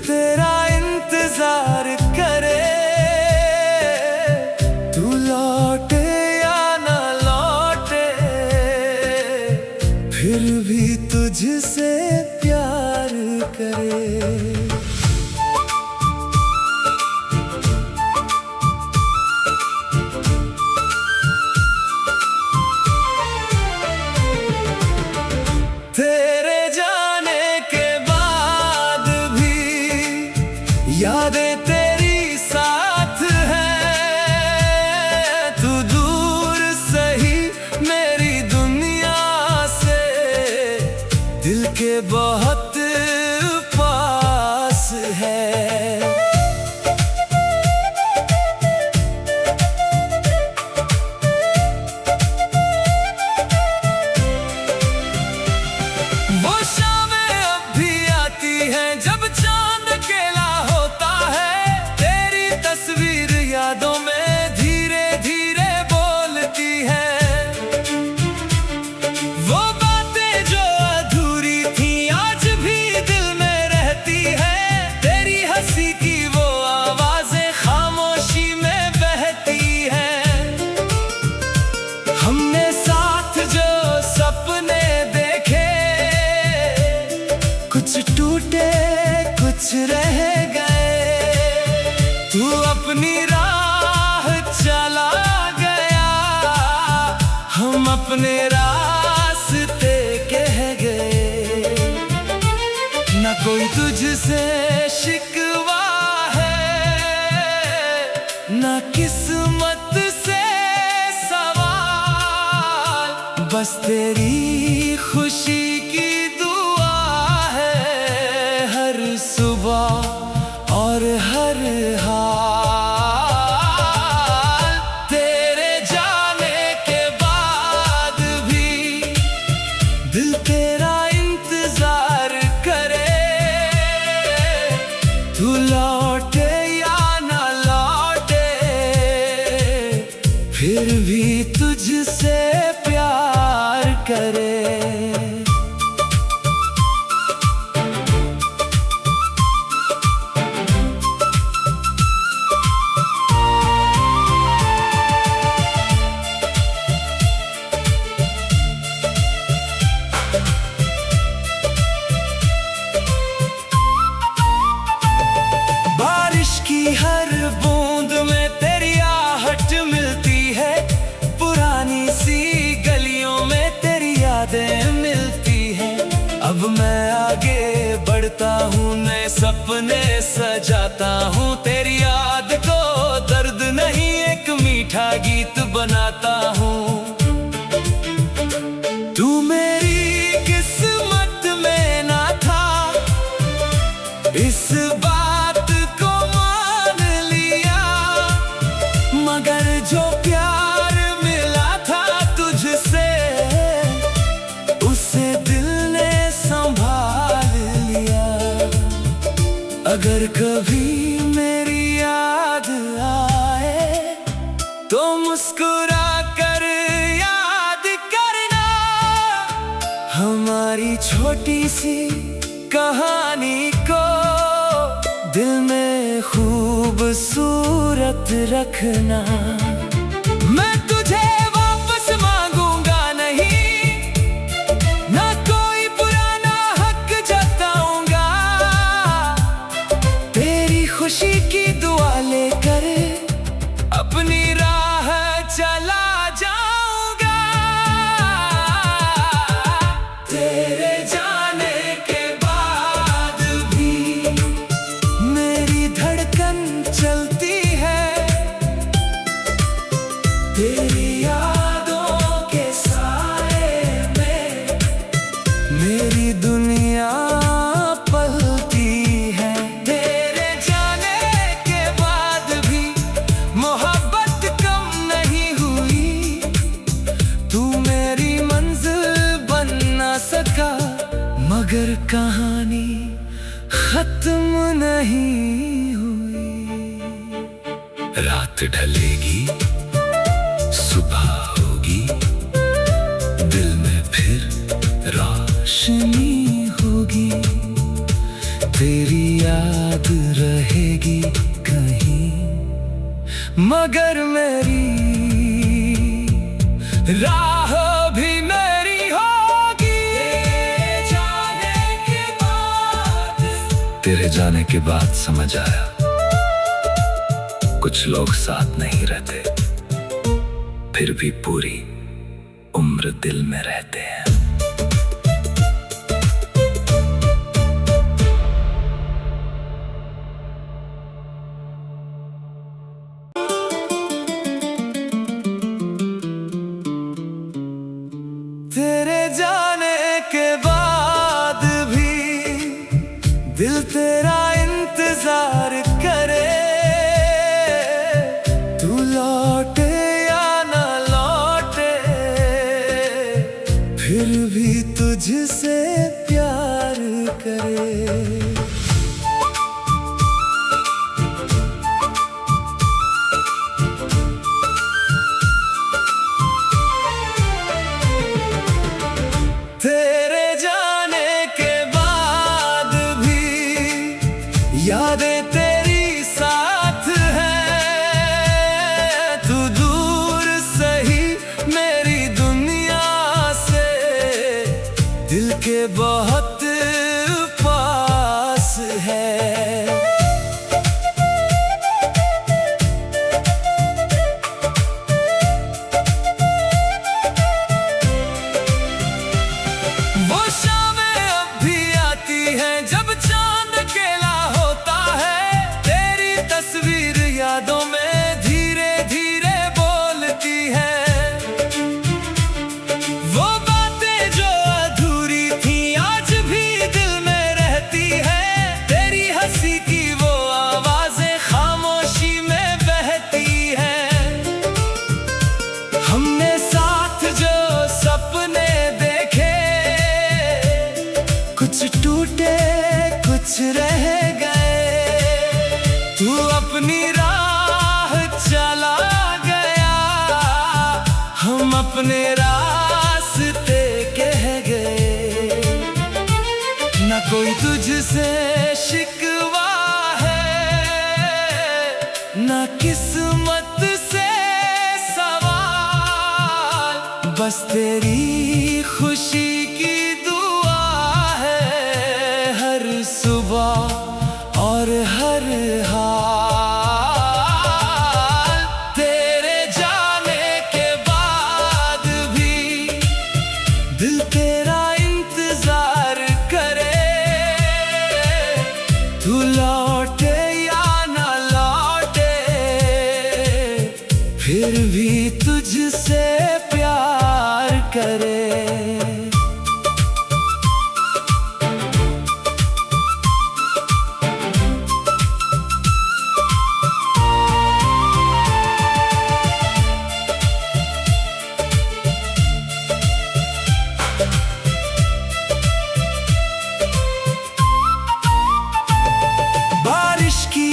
तेरा इंतजार करे, तू लौटे या ना लौटे, फिर भी तुझसे प्यार करे। तेरे जाने के बाद भी यादें तेरी साथ हैं। तू दूर सही मेरी दुनिया से, दिल के बहुत पास है। वो शामें अब भी आती हैं जब चांद अकेला होता है, तेरी तस्वीर यादों में धीरे धीरे बोलती है। वो बातें जो अधूरी थी आज भी दिल में रहती है, तेरी हंसी की वो आवाजें खामोशी में बहती हैं। हमने साथ जो सपने देखे, कुछ टूटे कुछ रह गए, तू अपनी राह चला गया, हम अपने रास्ते कह गए। न कोई तुझसे शिकवा है, न किस्मत से सवाल, बस तेरी खुशी की दुआ है हर सुबह और हर हाल। तेरे जाने के बाद भी दिल तेरा इंतजार करे, तू लौटे या ना लौटे, फिर भी तुझसे प्यार करे। बारिश की हर बूंद में तेरी आहट मिलती है, पुरानी सी गलियों में तेरी यादें मिलती हैं। अब मैं आगे बढ़ता हूँ, नए सपने सजाता हूँ, तेरी याद को दर्द नहीं एक मीठा गीत बनाता हूँ। तू मेरी किस्मत में ना था, इस बात को मान लिया, मगर जो प्यार मिला था तुझसे, उसे दिल ने संभाल लिया। अगर कभी मेरी याद आए तो मुस्कुरा कर याद करना, हमारी छोटी सी कहानी को दिल में खूबसूरत रखना। मैं तुझे वापस मांगूंगा नहीं, ना कोई पुराना हक जताऊंगा, तेरी खुशी की दुआ लेकर अपनी राह चला जाऊंगा। तेरे जाने के बाद भी मेरी धड़कन चलती है, तेरी यादों के साए में मेरी दुनिया पलती है। तेरे जाने के बाद भी मोहब्बत कम नहीं हुई, तू मेरी मंजिल बन ना सका, मगर कहानी खत्म नहीं हुई। रात ढलेगी सुबह होगी, दिल में फिर रोशनी होगी, तेरी याद मगर मेरी राह भी मेरी होगी। तेरे जाने के बाद समझ आया, कुछ लोग साथ नहीं रहते, फिर भी पूरी उम्र दिल में रहते हैं। तेरे जाने के बाद भी दिल तेरा इंतजार करे, तू लौटे या ना लौटे, फिर भी तुझसे प्यार करे। तेरे जाने के बाद भी यादें तेरी साथ हैं, तू दूर सही मेरी दुनिया से, दिल के बहुत पास है। वो शामें अब भी आती हैं जब चांद अकेला होता है, तेरी तस्वीर यादों में धीरे धीरे बोलती है। वो बातें जो अधूरी थी आज भी दिल में रहती है, तेरी हंसी की वो आवाजें खामोशी में बहती हैं। हमने साथ जो सपने देखे, कुछ टूटे कुछ रह गए, तू अपनी राह चला गया, हम अपने रास्ते कह गए। न कोई तुझसे शिकवा है, न किस्मत से सवाल, बस तेरी खुशी की सुबह और हर हाल। तेरे जाने के बाद भी दिल तेरा इंतजार करे, तू लौटे या ना लौटे, फिर भी तुझसे प्यार करे।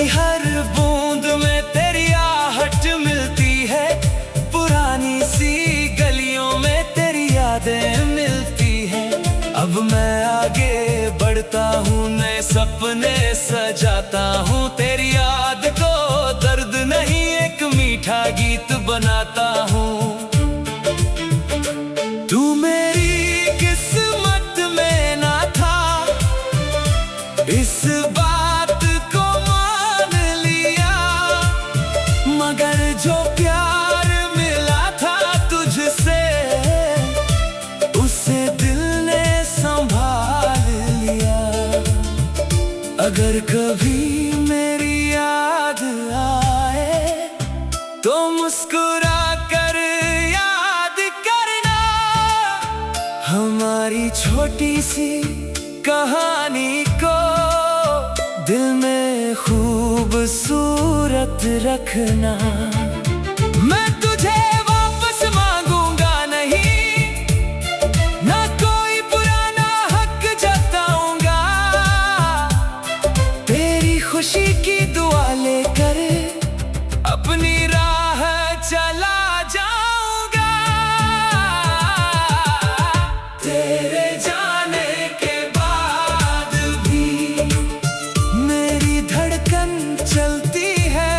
हर बूंद में तेरी आहट मिलती है, पुरानी सी गलियों में तेरी यादें मिलती हैं। अब मैं आगे बढ़ता हूँ, नए सपने सजाता हूँ, तेरी याद को दर्द नहीं एक मीठा गीत बनाता हूँ। तू मेरी किस्मत में ना था, इस बात को मगर जो प्यार मिला था तुझसे, उसे दिल ने संभाल लिया। अगर कभी मेरी याद आए तो मुस्कुरा कर याद करना, हमारी छोटी सी कहानी को दिल में खूबसूरत रखना। मैं तुझे वापस मांगूंगा नहीं, ना कोई पुराना हक जताऊंगा, तेरी खुशी की दुआ लेकर अपनी राह चला जाऊंगा। तेरे जाने के बाद भी मेरी धड़कन चलती है,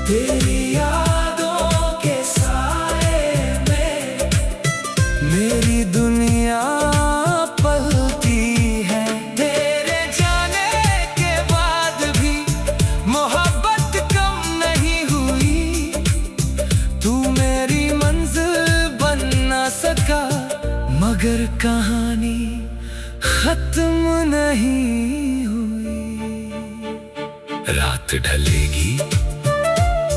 तेरी यादों के साए में मेरी दुनिया पलती है। तेरे जाने के बाद भी मोहब्बत कम नहीं हुई। तू मेरी मंजिल बन ना सका, मगर कहानी खत्म नहीं हुई। रात ढलेगी,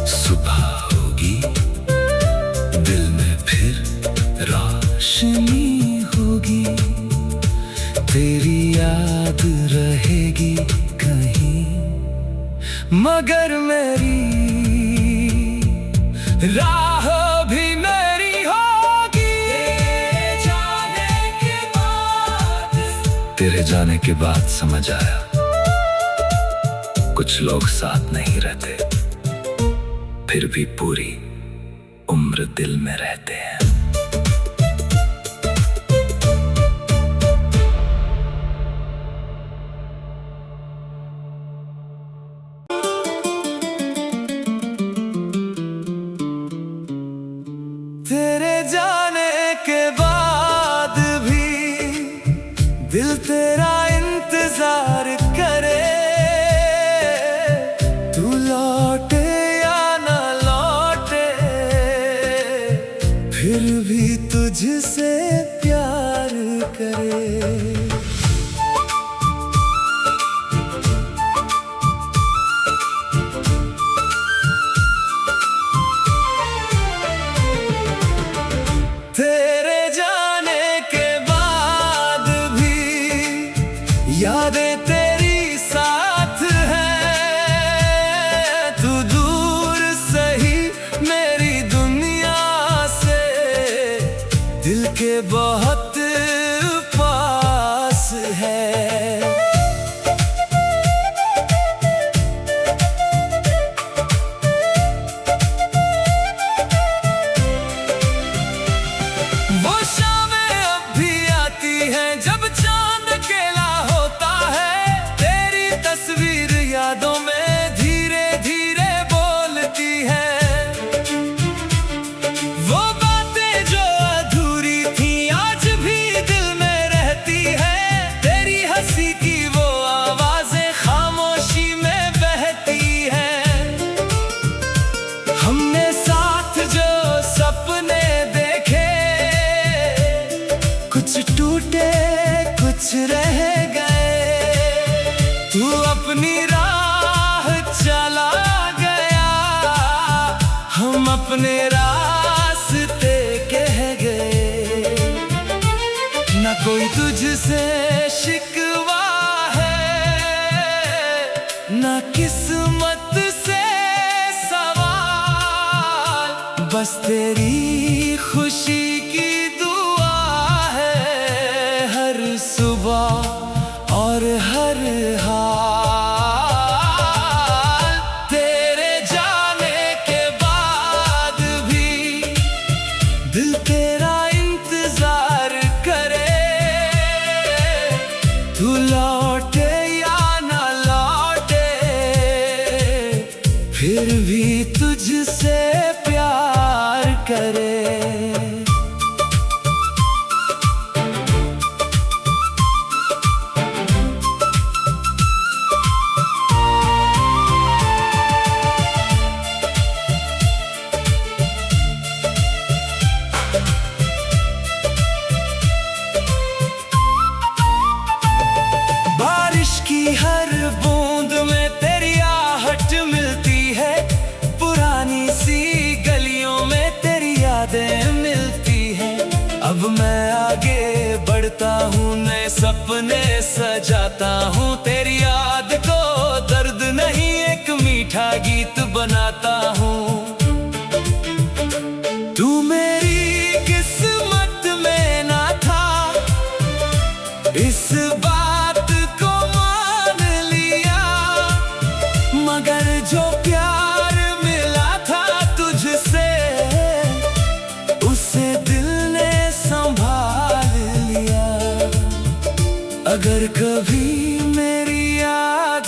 सुबह होगी, दिल में फिर रोशनी होगी। तेरी याद रहेगी कहीं, मगर मेरी राह भी मेरी होगी। तेरे जाने के बाद समझ आया, कुछ लोग साथ नहीं रहते, फिर भी पूरी उम्र दिल में रहते हैं। तेरे जाने के बाद भी दिल तेरा इंतजार करे। तू लौटे या ना लौटे, फिर भी तुझसे प्यार करे। तेरे जाने के बाद भी यादें तेरी साथ हैं। तू दूर सही मेरी दुनिया से, दिल के बहुत पास है। वो शामें अब भी आती हैं जब चांद अकेला होता है। तेरी तस्वीर यादों में धीरे धीरे बोलती है। वो बातें जो अधूरी थी आज भी दिल में रहती है। तेरी हंसी की वो आवाजें खामोशी में बहती हैं। हमने साथ जो सपने देखे, कुछ टूटे कुछ रह गए। तू अपनी राह चला गया, हम अपने रास्ते कह गए। न कोई तुझसे शिकवा है, न किस्मत से सवाल। बस तेरी खुशी की दुआ है हर सुबह और हर हाल। तेरे जाने के बाद भी दिल तेरा इंतजार करे। तू लौटे या ना लौटे, फिर भी तुझसे प्यार करे। बारिश की हर बूंद में तेरी आहट मिलती है। पुरानी सी गलियों में तेरी यादें मिलती हैं। अब मैं आगे बढ़ता हूँ, नए सपने सजाता हूँ। तेरी याद को दर्द नहीं, एक मीठा गीत बनाता हूँ। तू मेरी किस्मत में ना था, इस बात को मान लिया। मगर जो प्यार मिला था तुझसे, उसे दिल ने संभाल लिया। अगर कभी मेरी याद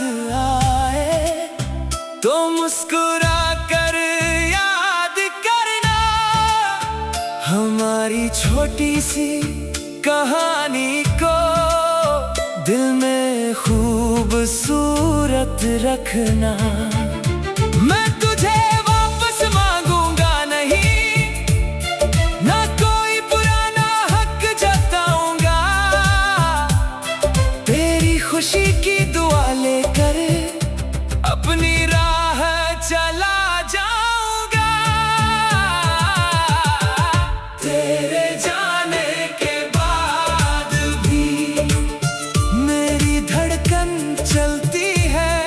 छोटी सी कहानी को दिल में खूबसूरत रखना। मैं तुझे वापस मांगूंगा नहीं, ना कोई पुराना हक जताऊंगा। तेरी खुशी की दुआ लेकर अपनी राह चला जाऊंगा। तेरे जाने के बाद भी मेरी धड़कन चलती है,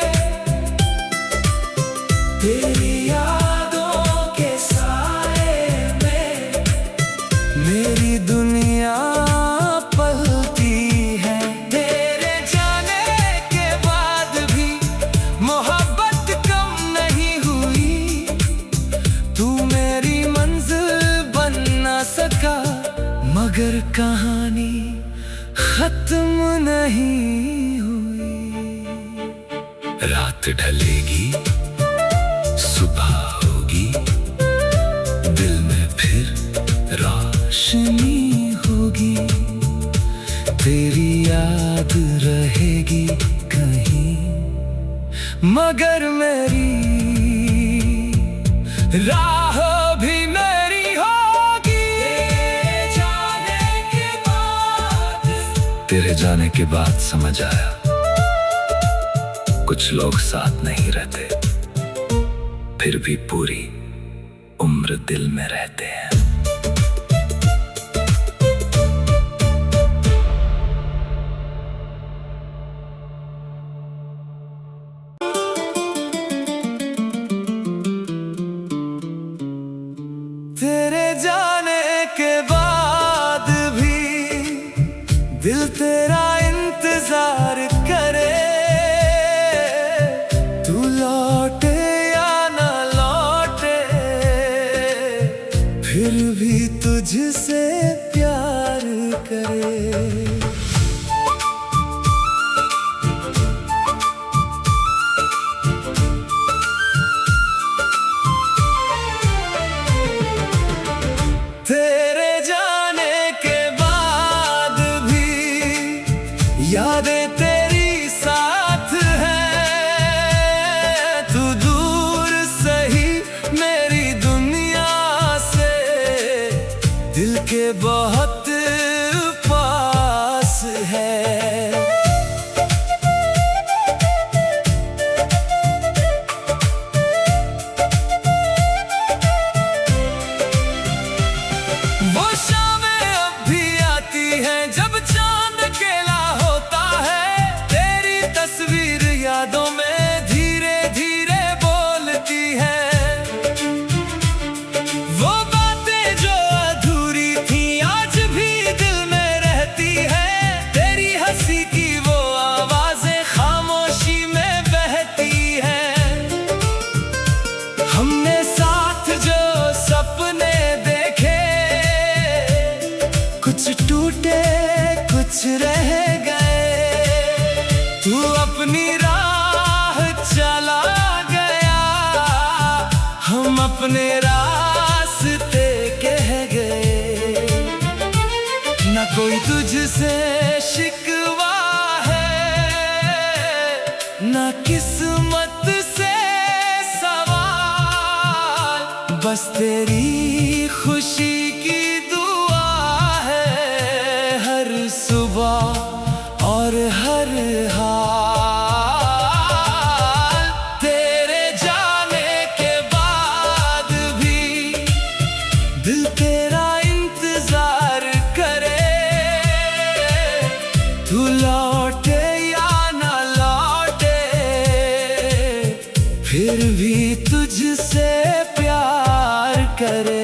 तेरी यादों के साए में मेरी दुनिया पलती है। तेरे जाने के बाद भी मोहब्बत कम नहीं हुई, तू मेरी मंजिल बन ना सका। मगर कहानी खत्म नहीं हुई। रात ढलेगी, सुबह होगी, दिल में फिर रोशनी होगी। तेरी याद रहेगी कहीं, मगर मेरी राह भी मेरी होगी। तेरे जाने के बाद समझ आया, कुछ लोग साथ नहीं रहते, फिर भी पूरी उम्र दिल में रहते हैं। तेरे जाने के बाद भी दिल तेरा इंतजार करे, तू लौटे या ना लौटे, फिर भी तुझसे प्यार करे। तेरे जाने के बाद भी यादें तेरी साथ हैं। तू दूर सही मेरी दुनिया से, दिल के बहुत पास है। वो शामें अब भी आती हैं जब चांद अकेला होता है, तेरी तस्वीर यादों में धीरे धीरे बोलती है। वो बातें जो अधूरी थी आज भी दिल में रहती है, तेरी हंसी की वो आवाजें खामोशी में बहती हैं। हमने साथ जो सपने देखे, कुछ टूटे कुछ रह गए, तू अपनी राह चला गया, हम अपने रास्ते कह गए। ना कोई तुझसे शिकवा है, ना किस्मत से सवाल, बस तेरी खुशी की दुआ है हर सुबह और हर हाल। तेरे जाने के बाद भी दिल तेरा इंतजार करे, तू लौटे या ना लौटे, फिर भी तुझसे प्यार करे।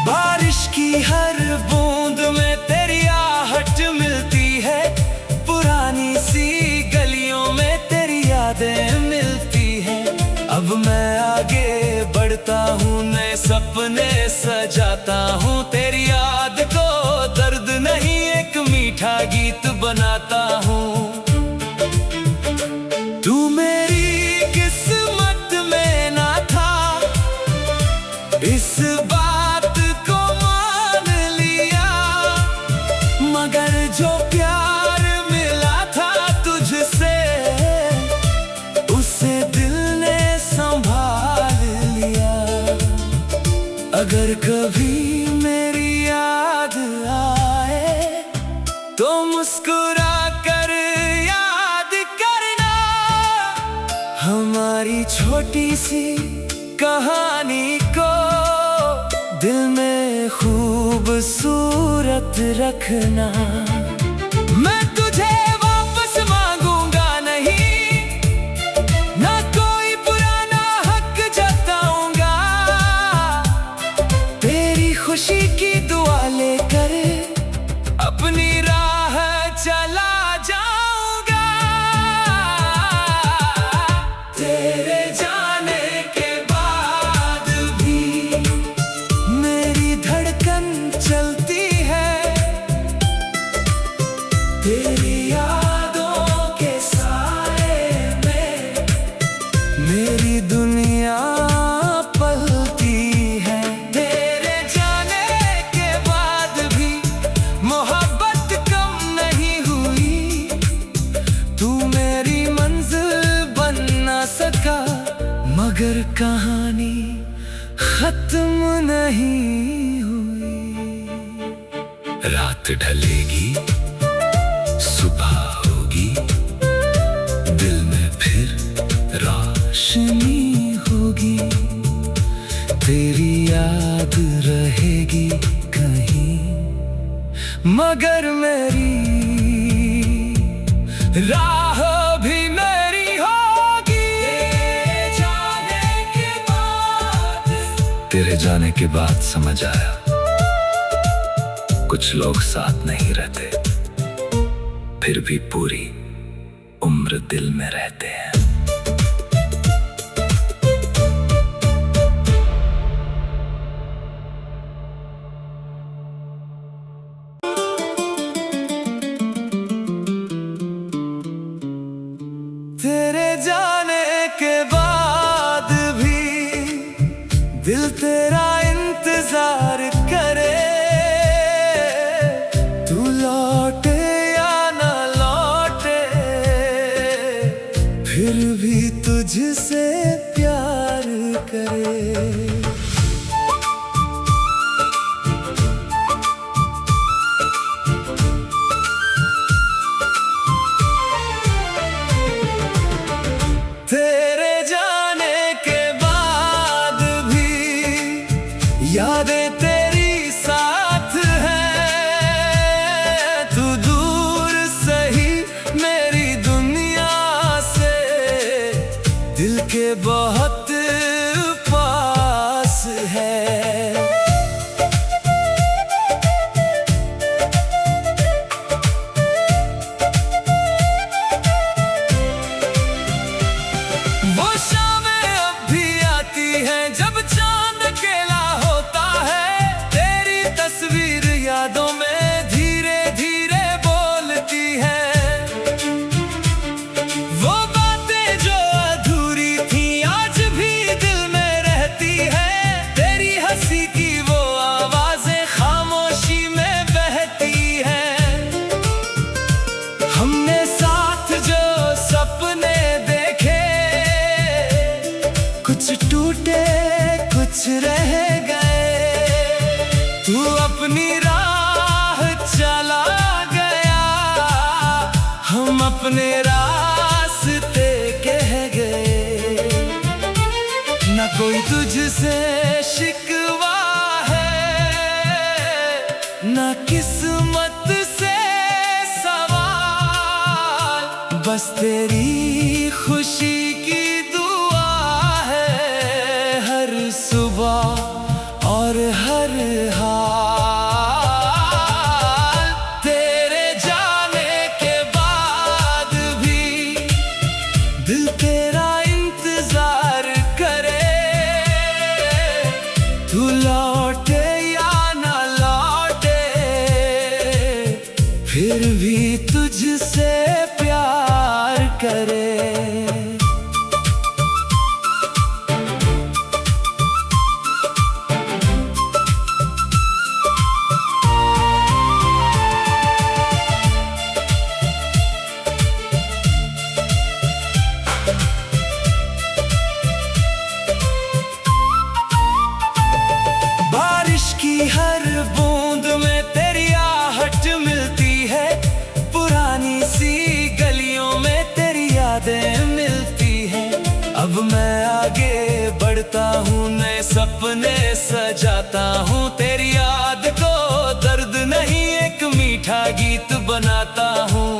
बारिश की हर बूंद में तेरी आहट मिलती है, पुरानी सी गलियों में तेरी याद तू मेरी किस्मत में ना था, इस बात को मान लिया, मगर जो प्यार मिला था तुझसे उसे दिल ने संभाल लिया। अगर कभी मेरी याद आए तो मुस्कुरा कर याद करना, हमारी छोटी सी कहानी को दिल में खूबसूरत रखना। मैं तुझे वापस मांगूंगा नहीं, ना कोई पुराना हक जताऊंगा, तेरी खुशी की दुआ लेकर अपनी राह चला जाऊंगा। तेरे जाने के बाद भी मेरी धड़कन चलती है, तेरी यादों के साए में मेरी दुनिया पलती है। तेरे जाने के बाद भी मोहब्बत कम नहीं हुई, तू मेरी मंजिल बन ना सका, मगर कहानी खत्म नहीं हुई। रात ढलेगी, सुबह होगी, दिल में फिर रोशनी होगी, तेरी याद रहेगी कहीं, मगर मेरी राह भी मेरी होगी। तेरे जाने के बाद समझ आया, कुछ लोग साथ नहीं रहते, फिर भी पूरी उम्र दिल में रहते हैं। तेरे जाने के बाद भी दिल तेरा इंतजार करे, तू लौटे या ना लौटे, फिर भी तुझसे प्यार करे। तेरे जाने के बाद भी यादें तेरी साथ हैं, तू दूर सही मेरी दुनिया से, दिल के बहुत पास है। वो शामें अब भी आती हैं जब चांद अकेला होता है, तेरी तस्वीर यादों में धीरे धीरे बोलती है। वो बातें जो अधूरी थी आज भी दिल में रहती है, तेरी हंसी की वो आवाजें खामोशी में बहती हैं। हमने साथ जो सपने देखे, कुछ टूटे कुछ रह गए, तू अपनी राह चला गया, हम अपने रास्ते कह गए। न कोई तुझसे शिकवा है, न किस्मत से सवाल, बस तेरी खुशी की दुआ है हर सुबह और हर हाल। तेरे जाने के बाद भी दिल तेरा इंतजार करे, तू लौटे या ना लौटे, फिर भी तुझसे प्यार करे। यादें मिलती हैं। अब मैं आगे बढ़ता हूँ, नए सपने सजाता हूँ। तेरी याद को दर्द नहीं, एक मीठा गीत बनाता हूँ।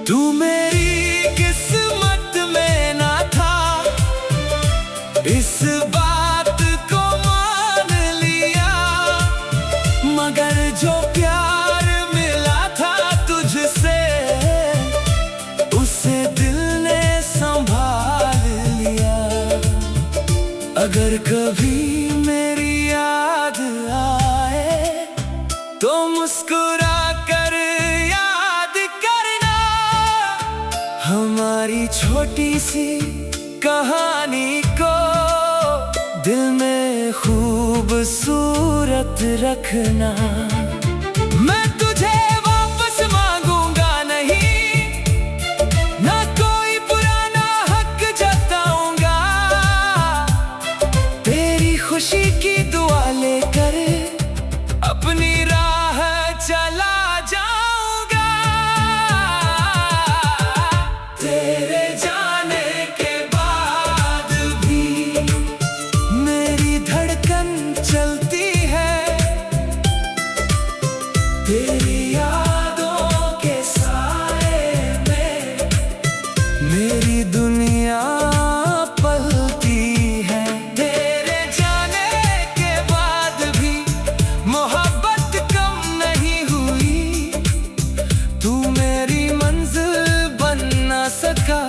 तू मेरी किस्मत में ना था, इस बात को मान लिया, मगर जो प्यार मिला था तुझसे, उसे दिल ने संभाल लिया। अगर कभी मेरी याद आए तो मुस्कुरा कर याद करना, हमारी छोटी सी कहानी को दिल में खूबसूरत रखना। मैं तुझे वापस मांगूंगा नहीं, ना कोई पुराना हक जताऊंगा। तेरी खुशी की दुआ लेकर अपनी राह चला जाऊंगा। तेरे जाने के बाद भी मेरी धड़कन चलती है, तेरी यादों के साए में मेरी दुनिया पलती है। तेरे जाने के बाद भी मोहब्बत कम नहीं हुई, तू मेरी मंजिल बन ना सका,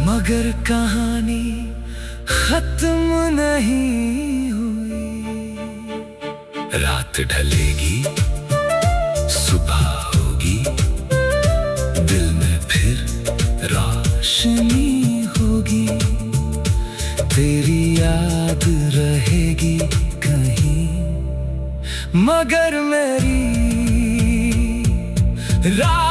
मगर कहानी खत्म नहीं हुई। रात ढलेगी, सुबह होगी, दिल में फिर रोशनी होगी। तेरी याद रहेगी कहीं, मगर मेरी राह